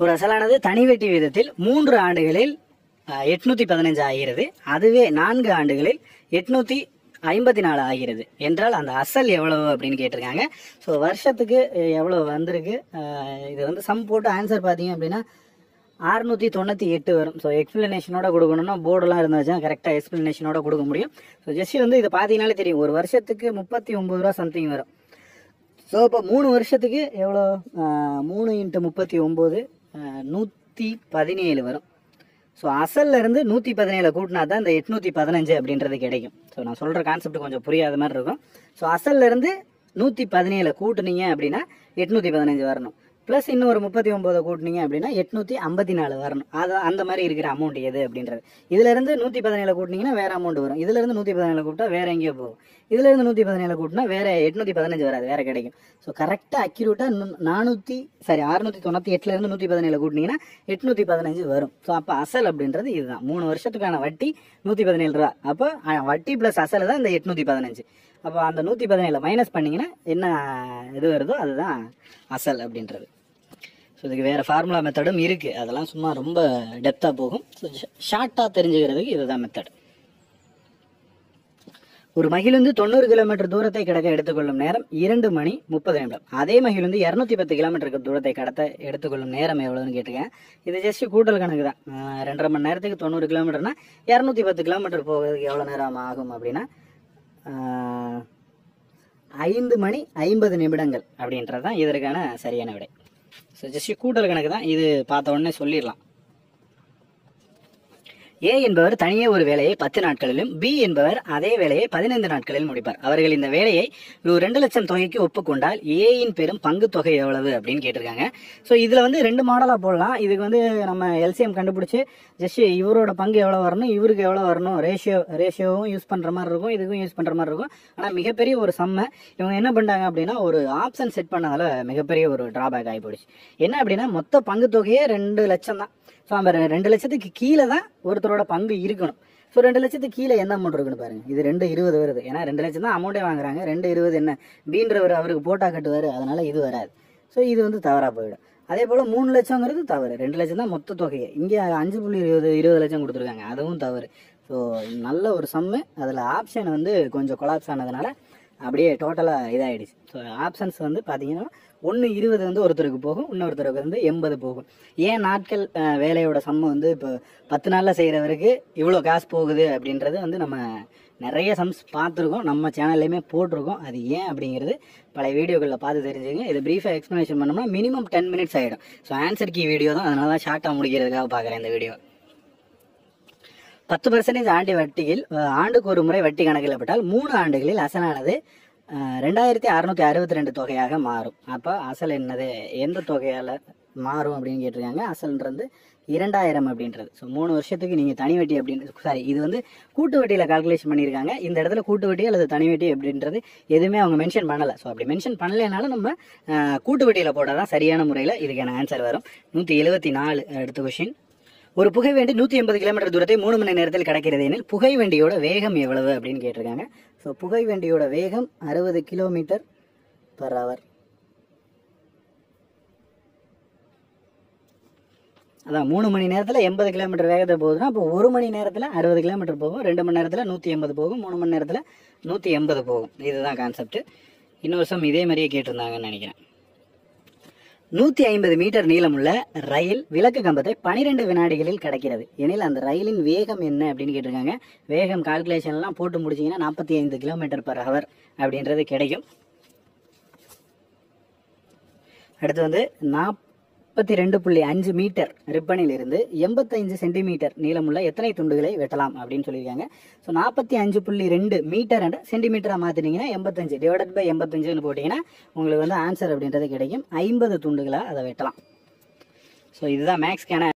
ஒரு அசலானது தனி வெட்டி வீதத்தில் 3 ஆண்டுகளில் 815 ஆகிறது. அதுவே 4 ஆண்டுகளில் 854 ஆகிறது என்றால் அந்த அசல் எவ்வளவு அப்படின்னு கேட்டிருக்காங்க. ஸோ வருஷத்துக்கு எவ்வளோ வந்திருக்கு, இது வந்து சம் போட்டு ஆன்சர் பார்த்தீங்க அப்படின்னா 698 வரும். ஸோ எக்ஸ்பிளனேஷனோட கொடுக்கணும்னா போர்டெல்லாம் இருந்தாச்சுன்னா கரெக்டாக எக்ஸ்பிளனேஷனோட கொடுக்க முடியும். ஸோ ஜஸ்ட் வந்து இதை பார்த்தீங்கனாலே தெரியும், ஒரு வருஷத்துக்கு 39 ரூபா சம்திங் வரும். ஸோ இப்போ 3 வருஷத்துக்கு எவ்வளோ, 3 × 39 117 வரும். ஸோ அசல்ல இருந்து 117 கூட்டினா தான் இந்த 815 அப்படின்றது கிடைக்கும். ஸோ நான் சொல்கிற கான்செப்ட் கொஞ்சம் புரியாத மாதிரி இருக்கும். ஸோ அசல்ல இருந்து 117 கூட்டுனீங்க அப்படின்னா 815 வரணும். ப்ளஸ் இன்னும் ஒரு 39 கூட்டினீங்க அப்படின்னா 854 வரணும். அது அந்த மாதிரி இருக்கிற அமௌண்ட் எது அப்படின்றது. இதுலேருந்து 117 கூட்டினீங்கன்னா வேறு அமௌண்ட் வரும். இதுலேருந்து 117 கூப்பிட்டா வேறு எங்கேயோ போகும். இதுலேருந்து 117 கூட்டினா வேறு 815 வராது, வேறு கிடைக்கும். ஸோ கரெக்டாக அக்யூரேட்டாக 698லேருந்து 117 கூட்டினீங்கன்னா 815 வரும். ஸோ அப்போ அசல் அப்படின்றது இதுதான். 3 வருஷத்துக்கான வட்டி 117 ரூபா. அப்போ வட்டி ப்ளஸ் அசல் தான் இந்த 815. அப்போ அந்த 117 மைனஸ் பண்ணிங்கன்னா என்ன இது வருதோ அதுதான் அசல் அப்படின்றது. ஸோ இதுக்கு வேறு ஃபார்முலா மெத்தடும் இருக்குது, அதெல்லாம் சும்மா ரொம்ப டெப்த்தாக போகும். ஸோ ஷார்ட்டாக தெரிஞ்சுக்கிறதுக்கு இதுதான் மெத்தட். ஒரு மகிழுந்து 90 கிலோமீட்டர் தூரத்தை கடக்க எடுத்துக்கொள்ளும் நேரம் 2 மணி 30 நிமிடம். அதே மகிழுந்து 210 கிலோமீட்டருக்கு தூரத்தை கடத்த எடுத்துக்கொள்ளும் நேரம் எவ்வளோன்னு கேட்டுக்கேன். இது ஜஸ்ட் கூட்டல் கணக்கு தான். 2.5 மணி நேரத்துக்கு 90 கிலோமீட்டர்னா 210 கிலோமீட்டர் போகிறதுக்கு எவ்வளோ நேரம் ஆகும் அப்படின்னா 5 மணி 50 நிமிடங்கள் அப்படின்றது தான் இதற்கான சரியான விடை. ஸோ ஜஸ்ட் கூட்டல் கணக்கு தான், இது பார்த்த உடனே சொல்லிடலாம். ஏ என்பவர் தனியே ஒரு வேலையை 10 நாட்களிலும், பி என்பவர் அதே வேலையை 15 நாட்களில் முடிப்பார். அவர்கள் இந்த வேலையை 2 லட்சம் தொகைக்கு ஒப்புக்கொண்டால் ஏயின் பெரும் பங்கு தொகை எவ்வளவு அப்படின்னு கேட்டிருக்காங்க. ஸோ இதில் வந்து 2 மாடலாக போடலாம். இதுக்கு வந்து நம்ம எல்சிஎம் கண்டுபிடிச்சி ஜஸ்ட் இவரோட பங்கு எவ்வளோ வரணும், இவருக்கு எவ்வளோ வரணும், ரேஷியோவும் யூஸ் பண்ணுற மாதிரி இருக்கும், இதுக்கும் யூஸ் பண்ணுற மாதிரி இருக்கும். ஆனால் மிகப்பெரிய ஒரு சம்மை இவங்க என்ன பண்ணிட்டாங்க அப்படின்னா ஒரு ஆப்ஷன் செட் பண்ணதால மிகப்பெரிய ஒரு டிராபேக் ஆகி போயிடுச்சு. என்ன அப்படின்னா மொத்த பங்கு தொகையே 2 லட்சம் தான். ஸோ நம்ம 2 லட்சத்துக்கு கீழே தான் ஒருத்தரோட பங்கு இருக்கணும். ஸோ 2 லட்சத்துக்கு கீழே என்ன அமௌண்ட் இருக்குன்னு பாருங்க. இது 220 வருது. ஏன்னா 2 லட்சம் தான் அமௌண்ட்டே வாங்குறாங்க. 220 என்ன பீன்றவர் அவருக்கு போட்டா கட்டுவார், அதனால இது வராது. ஸோ இது வந்து தவறாக போயிடும். அதே போல் 3 லட்சங்கிறது தவறு. 2 லட்சம் தான் மொத்த தொகையை. இங்கே 5.20 லட்சம் கொடுத்துருக்காங்க, அதுவும் தவறு. ஸோ நல்ல ஒரு சம்மு, அதில் ஆப்ஷன் வந்து கொஞ்சம் கொலாப்ஸ் ஆனதுனால அப்படியே டோட்டலாக இதாகிடுச்சு. ஸோ ஆப்ஷன்ஸ் வந்து பார்த்தீங்கன்னா 1.20 வந்து ஒருத்தருக்கு போகும், இன்னொருத்தருக்கு வந்து 80 போகும். ஏன் நாட்கள் வேலையோட சம்மு வந்து இப்போ 10 நாளில் செய்கிறவருக்கு இவ்வளோ காசு போகுது அப்படின்றது வந்து நம்ம நிறைய சம்ஸ் பார்த்துருக்கோம், நம்ம சேனல்லையுமே போட்டிருக்கோம். அது ஏன் அப்படிங்கிறது பழைய வீடியோக்களில் பார்த்து தெரிஞ்சுங்க. இதை ப்ரீஃபாக எக்ஸ்ப்ளனேஷன் பண்ணோம்னா மினிமம் 10 மினிட்ஸ் ஆகிடும். ஸோ ஆன்சர் கீ வீடியோ தான், அதனால தான் ஷார்ட்டாக முடிக்கிறதுக்காக பார்க்குறேன் இந்த வீடியோ. 10% ஆண்டு வட்டியில் ஆண்டுக்கு ஒரு முறை வட்டி கணக்கிடப்பட்டால் 3 ஆண்டுகளில் அசலானது 2662 தொகையாக மாறும். அப்போ அசல் என்னது, எந்த தொகையால் மாறும் அப்படின்னு கேட்டிருக்காங்க. அசல்ன்றது 2000 அப்படின்றது. ஸோ 3 வருஷத்துக்கு நீங்கள் தனி வட்டி அப்படின்னு இது வந்து கூட்டு வட்டியில் கால்குலேஷன் பண்ணியிருக்காங்க. இந்த இடத்துல கூட்டு வட்டி அல்லது தனி வட்டி அப்படின்றது எதுவுமே அவங்க மென்ஷன் பண்ணலை. ஸோ அப்படி மென்ஷன் பண்ணலைனாலும் நம்ம கூட்டு வட்டியில் போட்டால் தான் சரியான முறையில் இதுக்கான ஆன்சர் வரும். 174 அடுத்த கொஸ்டின். ஒரு புகை வண்டி 180 கிலோமீட்டர் தூரத்தை 3 மணி நேரத்தில் கடக்கிறது எனில் புகை வண்டியோட வேகம் எவ்வளவு அப்படின்னு கேட்டிருக்காங்க. ஸோ புகை வண்டியோட வேகம் 60 km/h. அதான் 3 மணி நேரத்தில் 80 கிலோமீட்டர் வேகத்தை போகுதுன்னா அப்போ 1 மணி நேரத்தில் 60 கிலோமீட்டர் போகும், 2 மணி நேரத்தில் 180 போகும், 3 மணி நேரத்தில் 180 போகும். இதுதான் கான்செப்ட். இன்னொரு வருஷம் இதே மாதிரியே கேட்டிருந்தாங்கன்னு நினைக்கிறேன். 150 மீட்டர் நீளமுள்ள ரயில் விளக்கு கம்பத்தை 12 வினாடிகளில் கடக்கிறது எனில் அந்த ரயிலின் வேகம் என்ன அப்படின்னு கேட்டிருக்காங்க. வேகம் கால்குலேஷன்லாம் போட்டு முடிச்சிங்கன்னா 45 km/h அப்படின்றது கிடைக்கும். அடுத்து வந்து 42.5 மீட்டர் ரிப்பனில் இருந்து 85 சென்டிமீட்டர் நீளமுள்ள எத்தனை துண்டுகளை வெட்டலாம் அப்படின்னு சொல்லியிருக்காங்க. ஸோ 45.2 மீட்டர் அண்ட் சென்டிமீட்டராக மாற்றினீங்கன்னா 85 டிவைடட் பை 85ன்னு போட்டிங்கன்னா உங்களுக்கு வந்து ஆன்சர் அப்படின்றது கிடைக்கும். 50 துண்டுகளாக அதை வெட்டலாம். ஸோ இதுதான் மேக்ஸ்க்கான